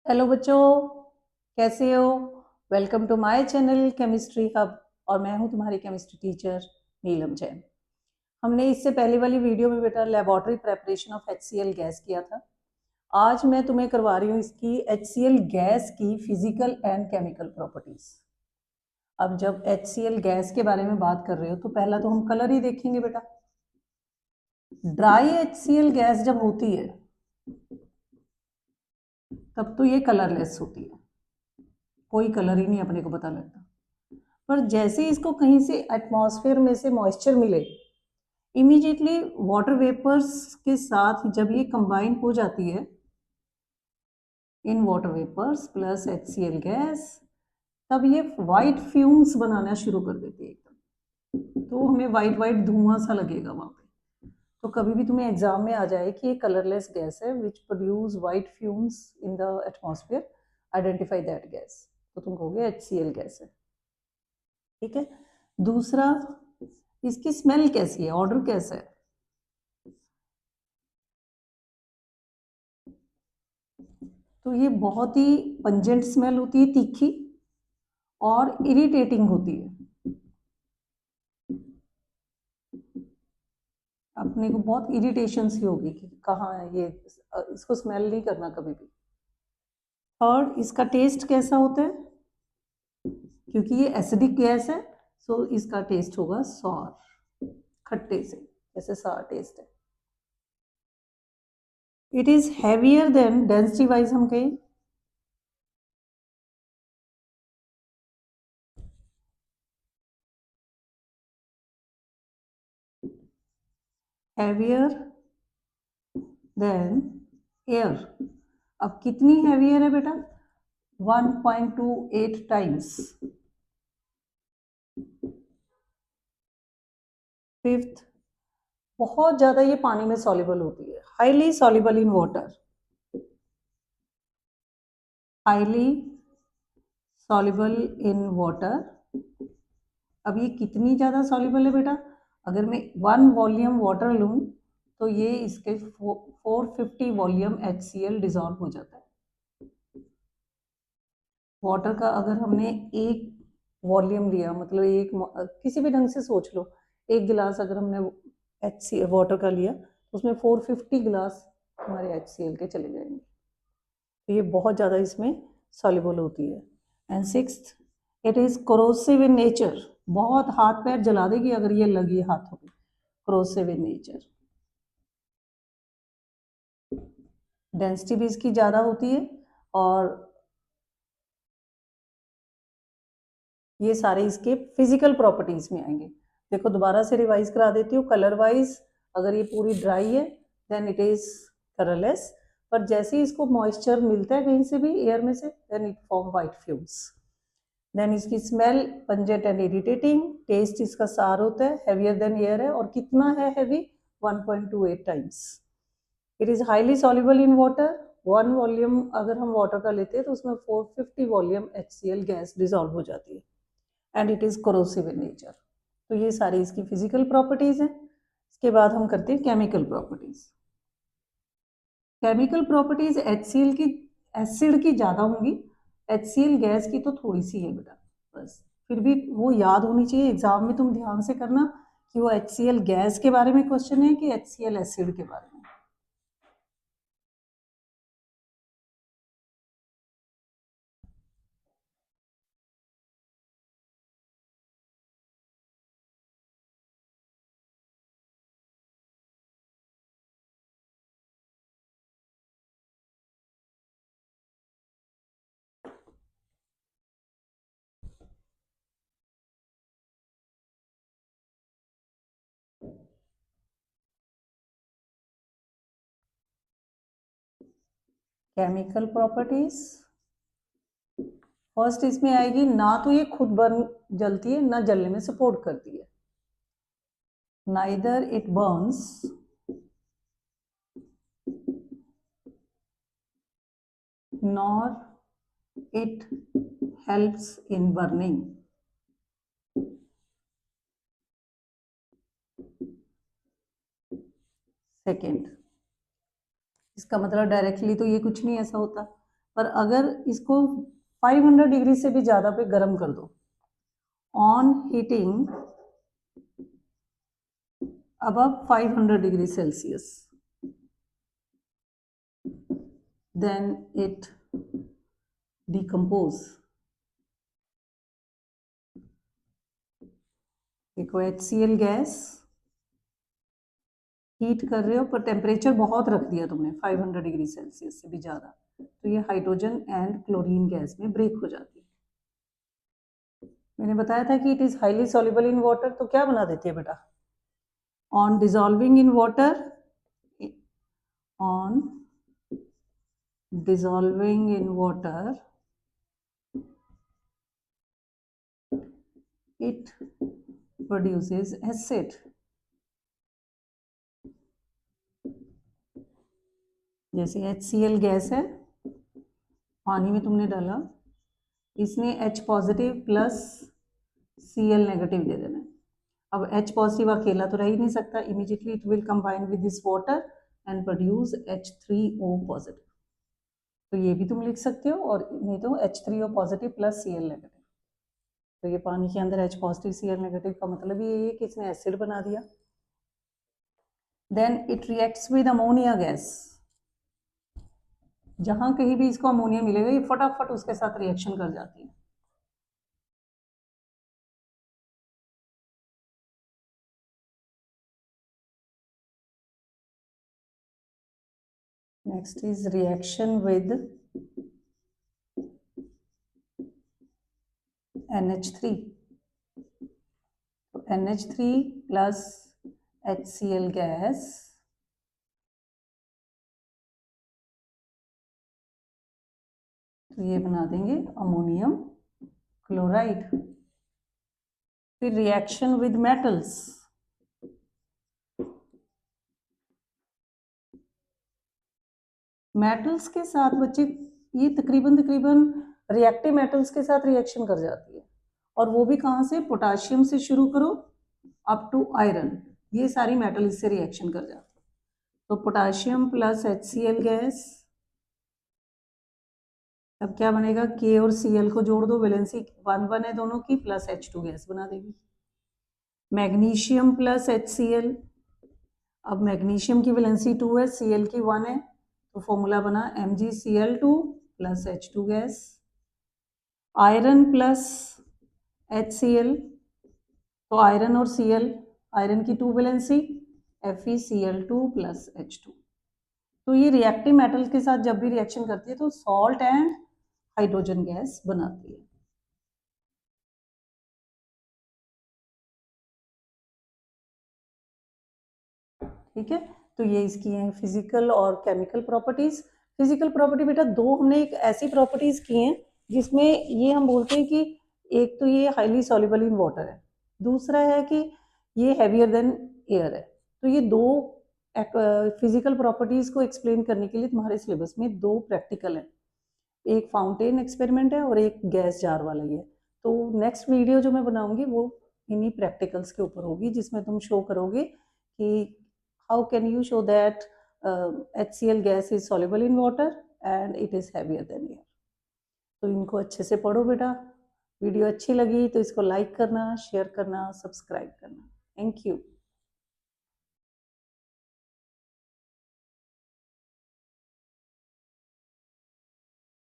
Hello बच्चों, कैसे हो। Welcome to my channel chemistry hub. और मैं हूं तुम्हारी केमिस्ट्री टीचर नीलम जैन। हमने इससे पहले वाली वीडियो में बेटा laboratory preparation of HCl gas किया था। आज मैं तुम्हें करवा रही हूँ इसकी HCl गैस की फिजिकल एंड केमिकल प्रॉपर्टीज। अब जब HCl गैस के बारे में बात कर रहे हो तो पहला तो हम कलर ही देखेंगे बेटा। ड्राई HCl गैस जब होती है तब तो ये कलरलेस होती है, कोई कलर ही नहीं अपने को पता लगता। पर जैसे ही इसको कहीं से एटमॉस्फेयर में से मॉइस्चर मिले, इमीडिएटली वाटर वेपर्स के साथ जब ये कंबाइन हो जाती है in water vapours plus HCl gas, तब ये वाइट फ्यूम्स बनाना शुरू कर देती है एकदम। तो हमें वाइट वाइट धुआं सा लगेगा वहां पे। तो कभी भी तुम्हें एग्जाम में आ जाए कि ये कलरलेस गैस है which produce white fumes in the atmosphere, identify that gas, तो तुम कहोगे HCl गैस है। ठीक है। दूसरा, इसकी स्मेल कैसी है, ऑर्डर कैसा है। तो ये बहुत ही पंजेंट स्मेल होती है, तीखी और इरिटेटिंग होती है। अपने को बहुत इरिटेशन सी होगी कि कहाँ है ये, इसको स्मेल नहीं करना कभी भी। थर्ड, इसका टेस्ट कैसा होता है, क्योंकि ये एसिडिक गैस है सो इसका टेस्ट होगा सॉर, खट्टे से, जैसे सार टेस्ट है। It is heavier than, density wise हम कहें, हैवियर देन एयर। अब कितनी हैवियर है बेटा, 1.28 टाइम्स। फिफ्थ, बहुत ज्यादा ये पानी में सॉल्युबल होती है, highly soluble in water, highly soluble in water. अब ये कितनी ज्यादा सॉल्युबल है बेटा, अगर मैं 1 वॉल्यूम वाटर लूं तो ये इसके 450 वॉल्यूम HCl डिजॉल्व हो जाता है। वाटर का अगर हमने एक वॉल्यूम लिया, मतलब एक किसी भी ढंग से सोच लो, एक गिलास अगर हमने HCl वाटर का लिया तो उसमें 450 गिलास हमारे HCl के चले जाएंगे। तो ये बहुत ज़्यादा इसमें सॉल्युबल होती है। And sixth, it is corrosive in nature, बहुत हाथ पैर जला देगी अगर ये लगी हाथों पे, कोरोसिव इन नेचर। डेंसिटी भी इसकी ज़्यादा होती है। और ये सारे इसके फिजिकल प्रॉपर्टीज में आएंगे। देखो दोबारा से रिवाइज करा देती हूँ। कलर वाइज अगर ये पूरी ड्राई है देन इट इज कलरलेस, पर जैसे ही इसको मॉइस्चर मिलता है कहीं से भी एयर में से, then it form white fumes. Then इसकी smell pungent and irritating, taste इसका सार होता है, हैवियर देन एयर है, और कितना है heavy, 1.28 times. It is highly soluble in water, 1 volume अगर हम वाटर का लेते हैं तो उसमें 450 वॉल्यूम HCl गैस डिजॉल्व हो जाती है। And it is corrosive in nature. तो ये सारी इसकी फिजिकल प्रॉपर्टीज हैं। इसके बाद हम करते हैं chemical properties. Chemical properties HCl की, एसिड की ज्यादा होंगी, HCl गैस की तो थोड़ी सी है बेटा, बस। फिर भी वो याद होनी चाहिए, एग्जाम में तुम ध्यान से करना कि वो HCl गैस के बारे में क्वेश्चन है कि HCl एसिड के बारे में। केमिकल प्रॉपर्टीज, फर्स्ट इसमें आएगी, ना तो ये खुद बर्न जलती है ना जलने में सपोर्ट करती है, neither it Burns nor it helps in burning. Second, इसका मतलब डायरेक्टली तो ये कुछ नहीं ऐसा होता, पर अगर इसको 500 डिग्री से भी ज़्यादा पे गर्म कर दो, on heating above 500 degree Celsius, then it decompose. देखो HCl गैस हीट कर रहे हो पर टेम्परेचर बहुत रख दिया तुमने 500 डिग्री सेल्सियस से भी ज़्यादा, तो ये हाइड्रोजन एंड क्लोरीन गैस में ब्रेक हो जाती है। मैंने बताया था कि it is highly soluble in water, तो क्या बना देती है बेटा? On dissolving in water, on dissolving in water, it produces acid. जैसे HCl गैस है, पानी में तुमने डाला, इसने H positive plus Cl negative दे देना। अब H पॉजिटिव अकेला तो रह ही नहीं सकता, immediately it will combine with this water and produce H3O positive. तो ये भी तुम लिख सकते हो, और नहीं तो H3O positive plus Cl negative. तो ये पानी के अंदर H पॉजिटिव Cl नेगेटिव का मतलब ये है कि इसने एसिड बना दिया। Then it reacts with ammonia gas. जहां कहीं भी इसको अमोनिया मिलेगा ये फटाफट उसके साथ रिएक्शन कर जाती है। Next is reaction with NH3। तो NH3 प्लस HCl गैस तो ये बना देंगे अमोनियम क्लोराइड। फिर रिएक्शन विद मेटल्स, मेटल्स के साथ बच्चे ये तकरीबन रिएक्टिव मेटल्स के साथ रिएक्शन कर जाती है, और वो भी कहाँ से? पोटाशियम से शुरू करो अप टू आयरन, ये सारी मेटल इससे रिएक्शन कर जाती है। तो पोटाशियम प्लस HCl गैस, अब क्या बनेगा? K और Cl को जोड़ दो, वैलेंसी 1 है दोनों की, प्लस H2 गैस बना देगी। मैग्नीशियम प्लस HCl, अब मैग्नीशियम की वैलेंसी 2 है, Cl की 1 है, तो फॉर्मूला बना MgCl2 plus H2 gas. Iron plus HCl, तो आयरन और Cl, आयरन की 2 वैलेंसी, FeCl2 प्लस H2। तो ये रिएक्टिव मेटल के साथ जब भी रिएक्शन करती है तो सॉल्ट एंड हाइड्रोजन गैस बनाती है। ठीक है, तो ये इसकी हैं फिजिकल और केमिकल प्रॉपर्टीज। फिजिकल प्रॉपर्टी बेटा दो हमने एक ऐसी प्रॉपर्टीज की हैं जिसमें ये हम बोलते हैं कि एक तो ये हाईली सॉल्युबल इन वाटर है, दूसरा है कि ये हैवियर देन एयर है। तो ये दो फिजिकल प्रॉपर्टीज को एक्सप्लेन करने के लिए तुम्हारे सिलेबस में दो प्रैक्टिकल है, एक फाउंटेन एक्सपेरिमेंट है और एक गैस जार वाला ही है। तो नेक्स्ट वीडियो जो मैं बनाऊंगी वो इन्हीं प्रैक्टिकल्स के ऊपर होगी, जिसमें तुम शो करोगे कि how can you show that HCl gas is soluble in water and it is heavier than air। तो इनको अच्छे से पढ़ो बेटा। वीडियो अच्छी लगी तो इसको लाइक करना, शेयर करना, सब्सक्राइब करना। Thank you.